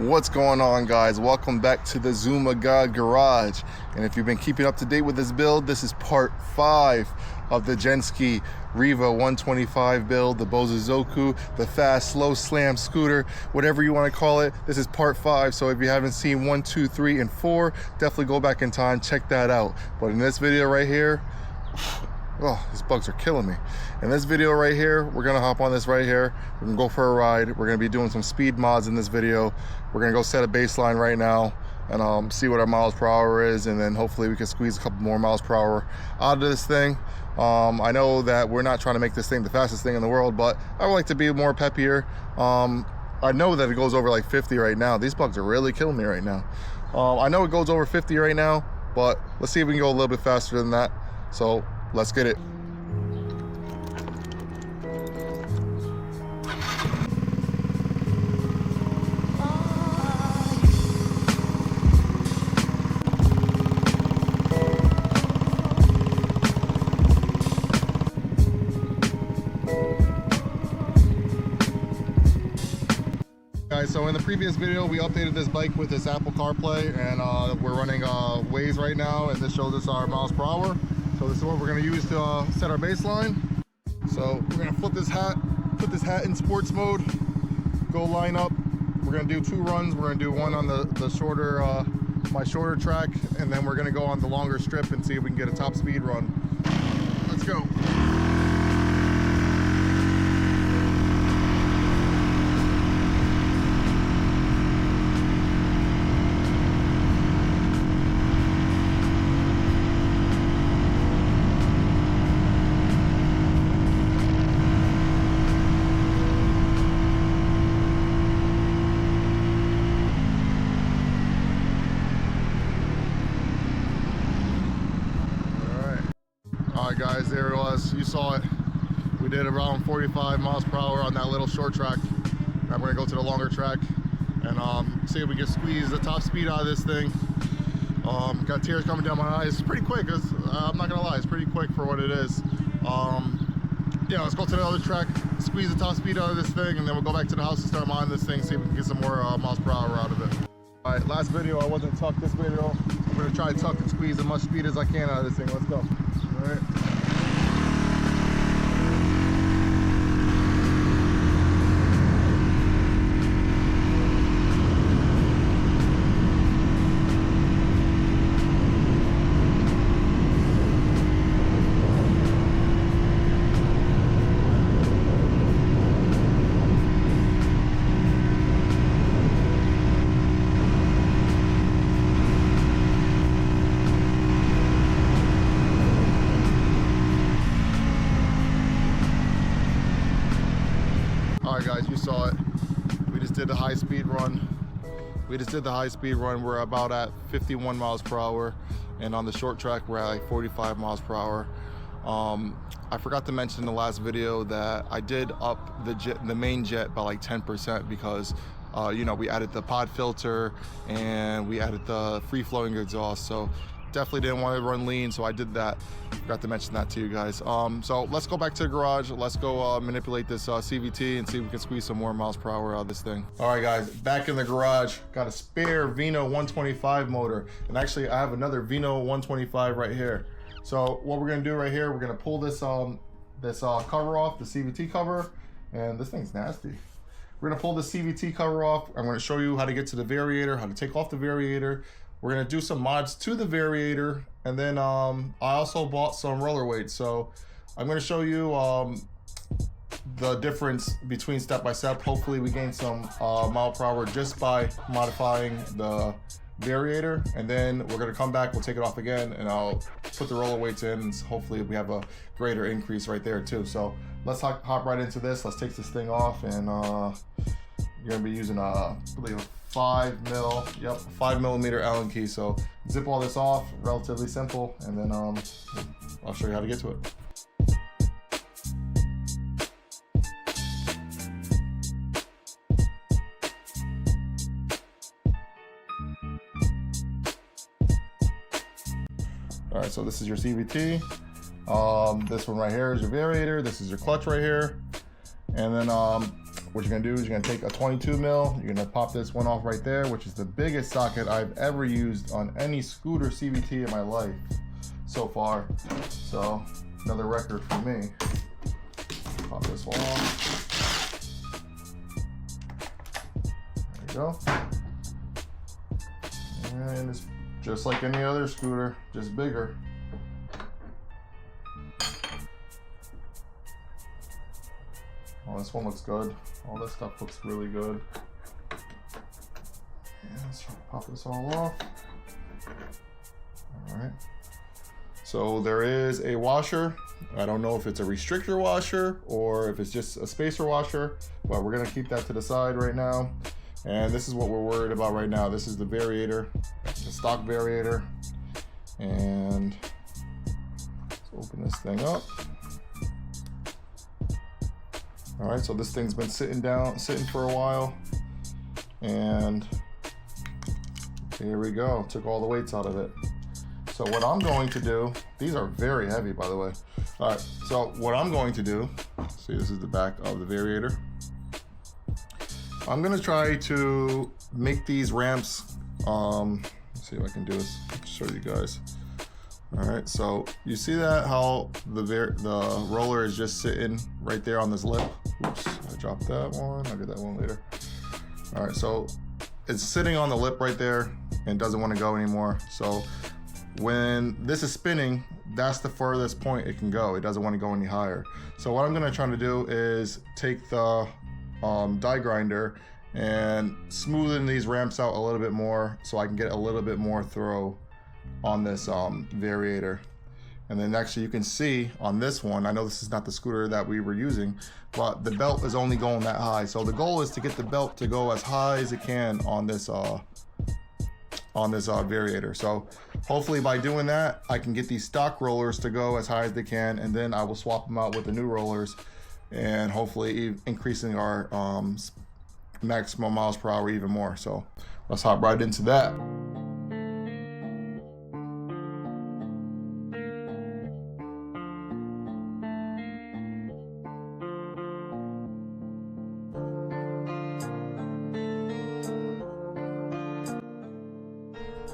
What's going on, guys? Welcome back to the ZUMA God Garage. And if you've been keeping up to date with this build, this is part 5 of the Gentsuki Riva 125 build, the Bozuzoku, the fast slow slam scooter, whatever you want to call it. This is part 5, so if you haven't seen 1, 2, 3, and 4, definitely go back in time, check that out. But in this video right here, oh, these bugs are killing me. In this video right here, we're gonna hop on this right here. We're gonna go for a ride. We're gonna be doing some speed mods in this video. We're gonna go set a baseline right now and see what our miles per hour is, and then hopefully we can squeeze a couple more miles per hour out of this thing. I know that we're not trying to make this thing the fastest thing in the world, but I would like to be more peppier. I know that it goes over like 50 right now. These bugs are really killing me right now. I know it goes over 50 right now, but let's see if we can go a little bit faster than that. So let's get it. Guys, so in the previous video we updated this bike with this Apple CarPlay, and we're running Waze right now, and this shows us our miles per hour. So this is what we're going to use to set our baseline. So we're going to flip this hat, put this hat in sports mode, go line up. We're going to do 2 runs. We're going to do one on the shorter, my shorter track, and then we're going to go on the longer strip and see if we can get a top speed run. Let's go. Alright guys, there it was. You saw it. We did around 45 miles per hour on that little short track. Now we're gonna go to the longer track and see if we can squeeze the top speed out of this thing. Got tears coming down my eyes. It's pretty quick. I'm not gonna lie, it's pretty quick for what it is. Yeah, let's go to the other track, squeeze the top speed out of this thing, and then we'll go back to the house and start modding this thing, see if we can get some more miles per hour out of it. Alright, last video I wasn't tucked. This video I'm gonna try to tuck and squeeze as much speed as I can out of this thing. Let's go. Alright. Alright guys, you saw it. We just did the high speed run. We're about at 51 miles per hour. And on the short track, we're at like 45 miles per hour. I forgot to mention in the last video that I did up the main jet by like 10% because you know, we added the pod filter and we added the free flowing exhaust. So definitely didn't want to run lean, so I did that. Forgot to mention that to you guys. So let's go back to the garage. Let's go manipulate this CVT and see if we can squeeze some more miles per hour out of this thing. All right guys, back in the garage. Got a spare Vino 125 motor, and actually I have another Vino 125 right here. So what we're gonna do right here, we're gonna pull this cover off, the CVT cover, and this thing's nasty. We're gonna pull the CVT cover off. I'm gonna show you how to get to the variator, how to take off the variator. We're gonna do some mods to the variator, and then I also bought some roller weights. So I'm gonna show you the difference between step by step. Hopefully we gain some mile per hour just by modifying the variator, and then we're gonna come back, we'll take it off again, and I'll put the roller weights in, and hopefully we have a greater increase right there too. So let's hop right into this. Let's take this thing off, and you're gonna be using I believe a 5 millimeter Allen key. So zip all this off, relatively simple, and then I'll show you how to get to it. All right, so this is your CVT. This one right here is your variator. This is your clutch right here. And then what you're gonna do is you're gonna take a 22 mil, you're gonna pop this one off right there, which is the biggest socket I've ever used on any scooter CVT in my life so far. So another record for me. Pop this one off. There you go. And it's just like any other scooter, just bigger. Oh, this one looks good. All this stuff looks really good. And let's try to pop this all off. All right. So there is a washer. I don't know if it's a restrictor washer or if it's just a spacer washer, but we're gonna keep that to the side right now. And this is what we're worried about right now. This is the variator, the stock variator. And let's open this thing up. All right, so this thing's been sitting for a while. And here we go, took all the weights out of it. So what I'm going to do, these are very heavy, by the way. All right, so what I'm going to do, see, this is the back of the variator. I'm gonna try to make these ramps, let's see if I can do this, show you guys. All right, so you see that how the roller is just sitting right there on this lip. Oops, I dropped that one, I'll get that one later. All right, so it's sitting on the lip right there and doesn't wanna go anymore. So when this is spinning, that's the furthest point it can go. It doesn't wanna go any higher. So what I'm gonna try to do is take the die grinder and smoothen these ramps out a little bit more so I can get a little bit more throw on this variator. And then actually you can see on this one, I know this is not the scooter that we were using, but the belt is only going that high. So the goal is to get the belt to go as high as it can on this variator. So hopefully by doing that, I can get these stock rollers to go as high as they can, and then I will swap them out with the new rollers and hopefully increasing our maximum miles per hour even more. So let's hop right into that.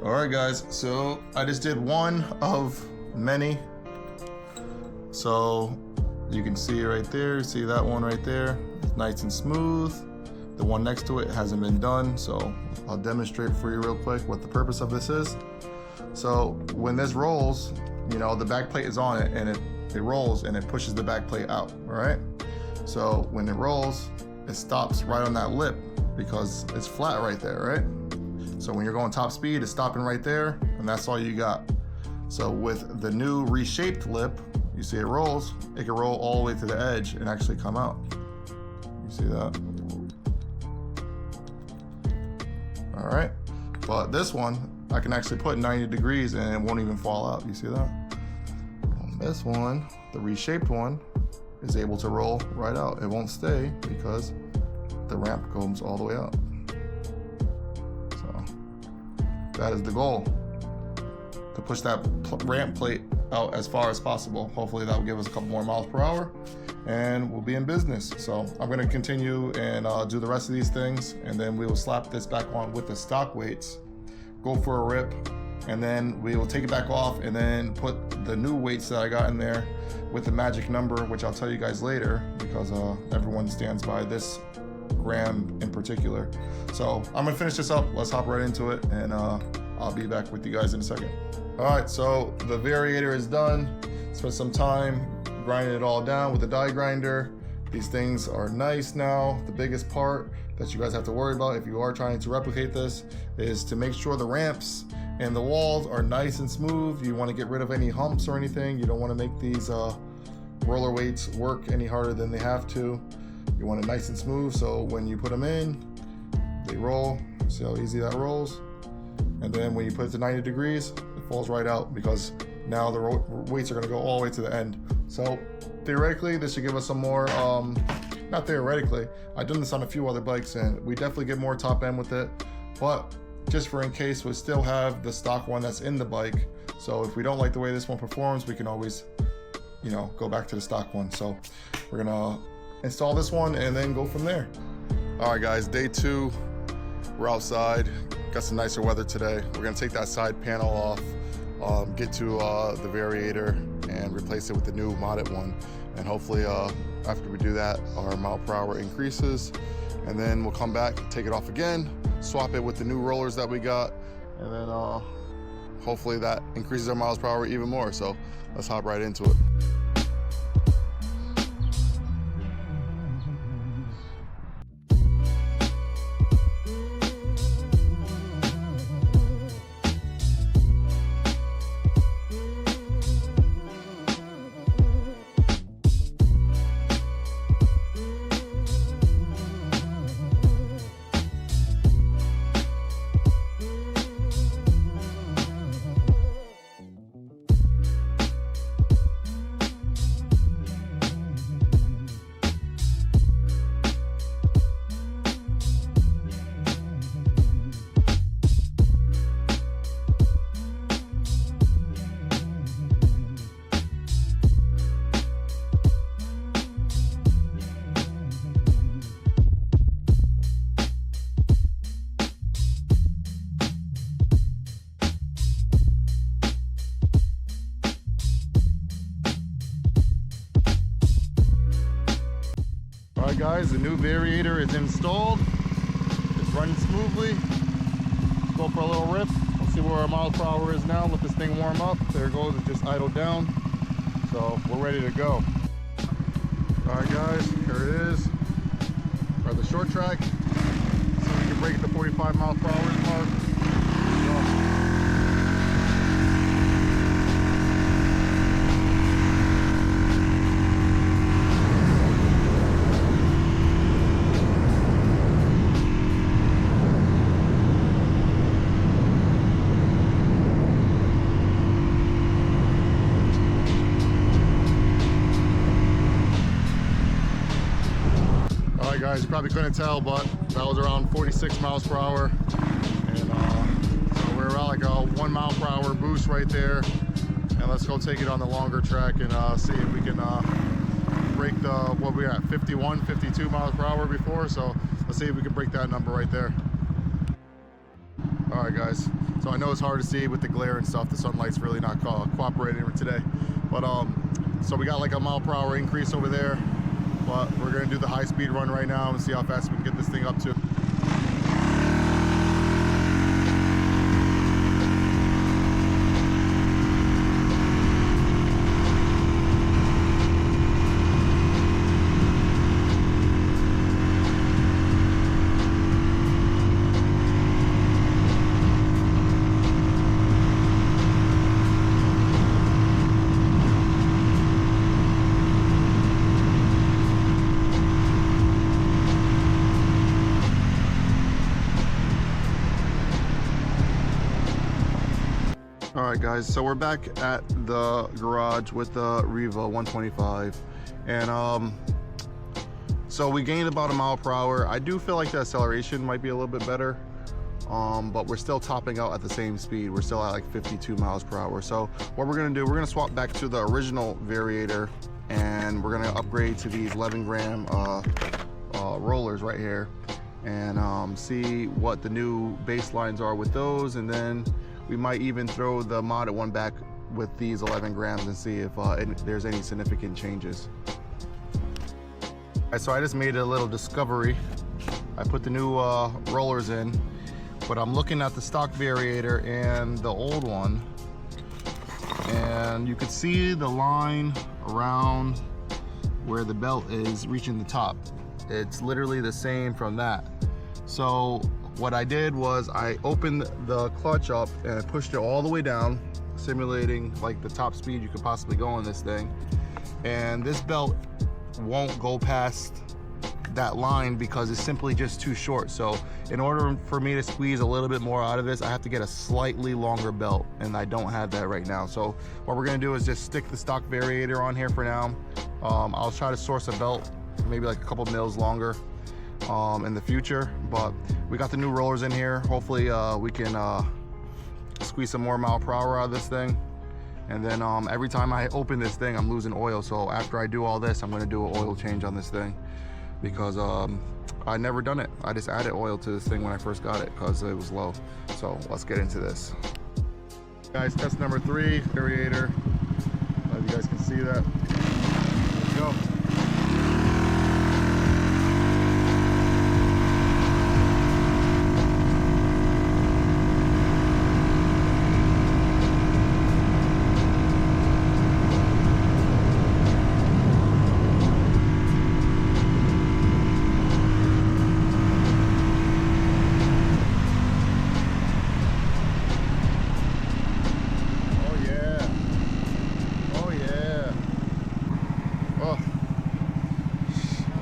All right, guys, so I just did one of many. So you can see right there, see that one right there, it's nice and smooth. The one next to it hasn't been done, so I'll demonstrate for you real quick what the purpose of this is. So when this rolls, you know, the back plate is on it and it rolls and it pushes the back plate out, all right? So when it rolls, it stops right on that lip because it's flat right there, right? So when you're going top speed, it's stopping right there, and that's all you got. So with the new reshaped lip, you see it rolls, it can roll all the way to the edge and actually come out. You see that? All right, but this one, I can actually put 90 degrees and it won't even fall out. You see that? And this one, the reshaped one, is able to roll right out. It won't stay because the ramp comes all the way out. That is the goal, to push that ramp plate out as far as possible. Hopefully that will give us a couple more miles per hour and we'll be in business. So I'm gonna continue and do the rest of these things, and then we will slap this back on with the stock weights, go for a rip, and then we will take it back off and then put the new weights that I got in there with the magic number, which I'll tell you guys later because everyone stands by this gram in particular. So I'm gonna finish this up. Let's hop right into it, and I'll be back with you guys in a second. All right, so the variator is done. Spent some time grinding it all down with the die grinder. These things are nice now. The biggest part that you guys have to worry about if you are trying to replicate this is to make sure the ramps and the walls are nice and smooth. You want to get rid of any humps or anything. You don't want to make these roller weights work any harder than they have to. You want it nice and smooth, so when you put them in, they roll. See how easy that rolls? And then when you put it to 90 degrees, it falls right out because now the weights are gonna go all the way to the end. So theoretically, this should give us some more, not theoretically, I've done this on a few other bikes and we definitely get more top end with it, but just for in case, we still have the stock one that's in the bike. So if we don't like the way this one performs, we can always, you know, go back to the stock one. So we're gonna install this one, and then go from there. All right, guys, day 2. We're outside. Got some nicer weather today. We're gonna take that side panel off, get to the variator, and replace it with the new modded one. And hopefully, after we do that, our mile per hour increases, and then we'll come back, take it off again, swap it with the new rollers that we got, and then hopefully that increases our miles per hour even more. So let's hop right into it. All right, guys, the new variator is installed. It's running smoothly. Let's go for a little riff. Let's see where our miles per hour is now. Let this thing warm up. There it goes, it just idled down. So we're ready to go. All right, guys, here it is. We're at the short track. So we can break the 45 miles per hour mark. Guys, you probably couldn't tell, but that was around 46 miles per hour, and so we're around like a 1 mile per hour boost right there. And let's go take it on the longer track and see if we can break the, what we at, 51, 52 miles per hour before. So let's see if we can break that number right there. All right, guys, so I know it's hard to see with the glare and stuff. The sunlight's really not cooperating today, but so we got like a mile per hour increase over there. But we're gonna do the high speed run right now and see how fast we can get this thing up to. All right, guys, so we're back at the garage with the Riva 125, and so we gained about a mile per hour. I do feel like the acceleration might be a little bit better, but we're still topping out at the same speed. We're still at like 52 miles per hour. So what we're gonna do, we're gonna swap back to the original variator, and we're gonna upgrade to these 11-gram rollers right here, and see what the new baselines are with those, and then we might even throw the modded one back with these 11 grams and see if there's any significant changes. So I just made a little discovery. I put the new rollers in, but I'm looking at the stock variator and the old one, and you can see the line around where the belt is reaching the top. It's literally the same from that. So what I did was I opened the clutch up and I pushed it all the way down, simulating like the top speed you could possibly go on this thing. And this belt won't go past that line because it's simply just too short. So in order for me to squeeze a little bit more out of this, I have to get a slightly longer belt, and I don't have that right now. So what we're gonna do is just stick the stock variator on here for now. I'll try to source a belt maybe like a couple mils longer in the future, but we got the new rollers in here. Hopefully we can squeeze some more mile per hour out of this thing, And then every time I open this thing, I'm losing oil. So after I do all this, I'm gonna do an oil change on this thing because I never done it. I just added oil to this thing when I first got it because it was low. So let's get into this. Guys, test number 3, variator. I don't know if you guys can see that. Let's go.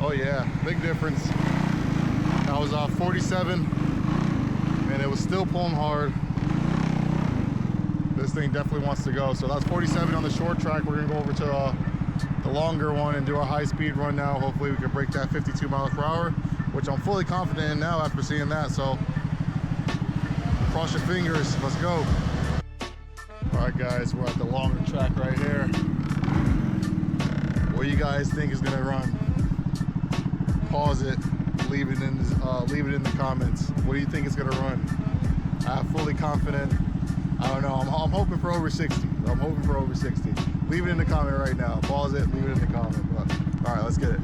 Oh yeah, big difference. I was off 47 and it was still pulling hard. This thing definitely wants to go. So that's 47 on the short track. We're gonna go over to the longer one and do our high speed run now. Hopefully we can break that 52 miles per hour, which I'm fully confident in now after seeing that. So cross your fingers, let's go. All right guys, we're at the longer track right here. What do you guys think is gonna run? Pause it, leave it in the comments. What do you think it's gonna run? I'm fully confident. I don't know. I'm hoping for over 60. I'm hoping for over 60. Leave it in the comment right now. Pause it, leave it in the comment. But, all right, let's get it.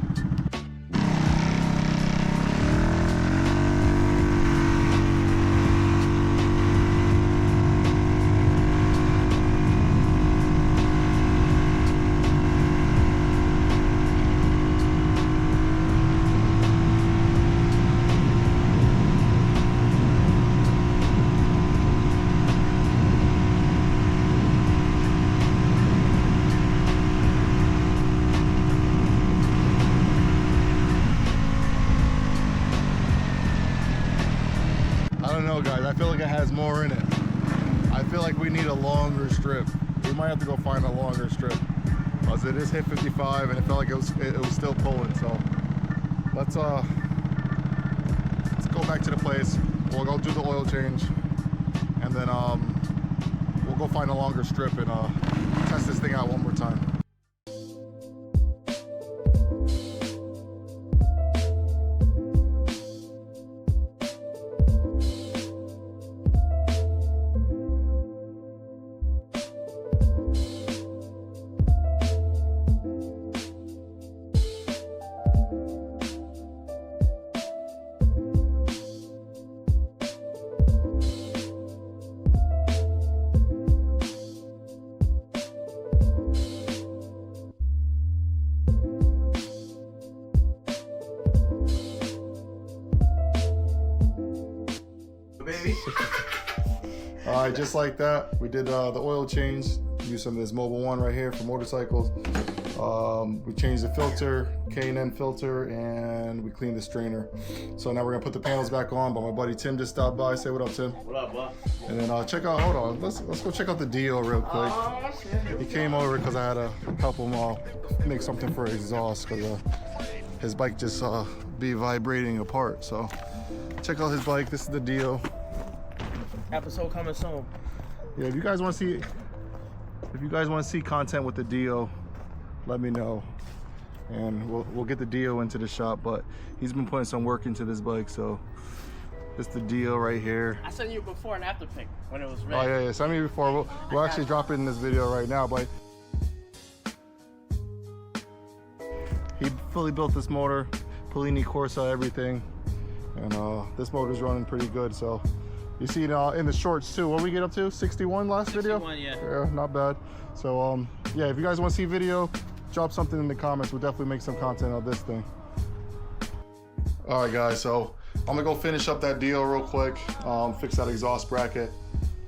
I don't know guys, I feel like it has more in it. I feel like we need a longer strip. We might have to go find a longer strip. Because it is hit 55 and it felt like it was still pulling. So let's go back to the place. We'll go do the oil change and then we'll go find a longer strip and test this thing out one more time. Baby. All right, just like that, we did the oil change. Use some of this Mobile One right here for motorcycles. We changed the filter, K&N filter, and we cleaned the strainer. So now we're gonna put the panels back on. But my buddy Tim just stopped by. Say what up, Tim. What up, boss? And then check out. Hold on, let's go check out the deal real quick. He came over because I had to help him make something for his exhaust because his bike just be vibrating apart. So check out his bike. This is the deal. Episode coming soon. Yeah, if you guys want to see content with the Dio, let me know, and we'll get the Dio into the shop. But he's been putting some work into this bike, so it's the Dio right here. I sent you before and after pic when it was red. Oh yeah, send me before. We'll actually drop it in this video right now. But he fully built this motor, Polini Corsa, everything, and this motor's running pretty good. So. You see in the shorts too. What did we get up to? 61 last 61, video? Yeah. Yeah, not bad. So yeah, if you guys want to see video, drop something in the comments. We'll definitely make some content of this thing. All right guys, so I'm gonna go finish up that deal real quick, fix that exhaust bracket.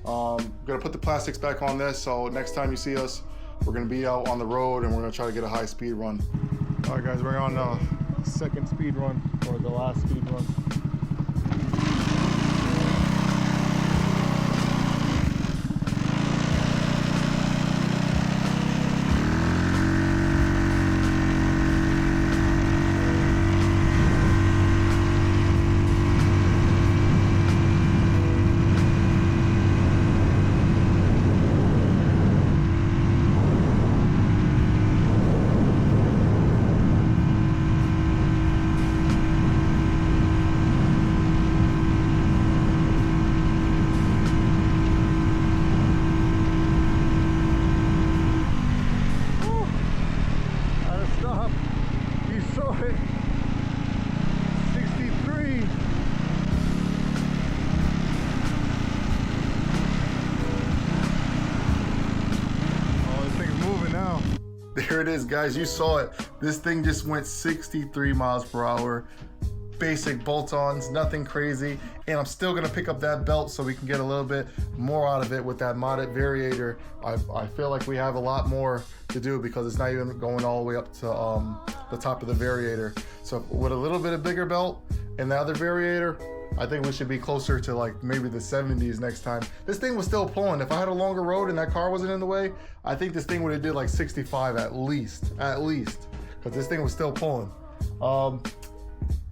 Gonna put the plastics back on this, so next time you see us, we're gonna be out on the road and we're gonna try to get a high speed run. All right guys, we're on the second speed run, or the last speed run. there it is, guys. You saw it. This thing just went 63 miles per hour. Basic bolt-ons, nothing crazy. And I'm still gonna pick up that belt so we can get a little bit more out of it with that modded variator. I feel like we have a lot more to do because it's not even going all the way up to the top of the variator. So with a little bit of bigger belt and the other variator, I think we should be closer to like maybe the 70s next time. This thing was still pulling. If I had a longer road and that car wasn't in the way, I think this thing would have did like 65 at least, because this thing was still pulling.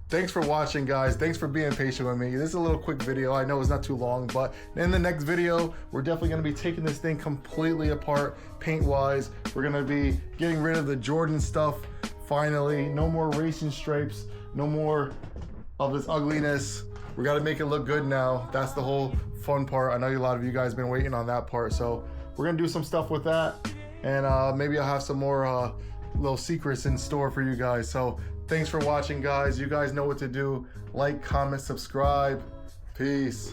Thanks for watching, guys. Thanks for being patient with me. This is a little quick video. I know it's not too long, but in the next video, we're definitely gonna be taking this thing completely apart, paint-wise. We're gonna be getting rid of the Jordan stuff, finally. No more racing stripes, no more of this ugliness. We gotta make it look good now. That's the whole fun part. I know a lot of you guys been waiting on that part, so we're gonna do some stuff with that, and maybe I'll have some more little secrets in store for you guys. So thanks for watching, guys. You guys know what to do. Like, comment, subscribe. Peace.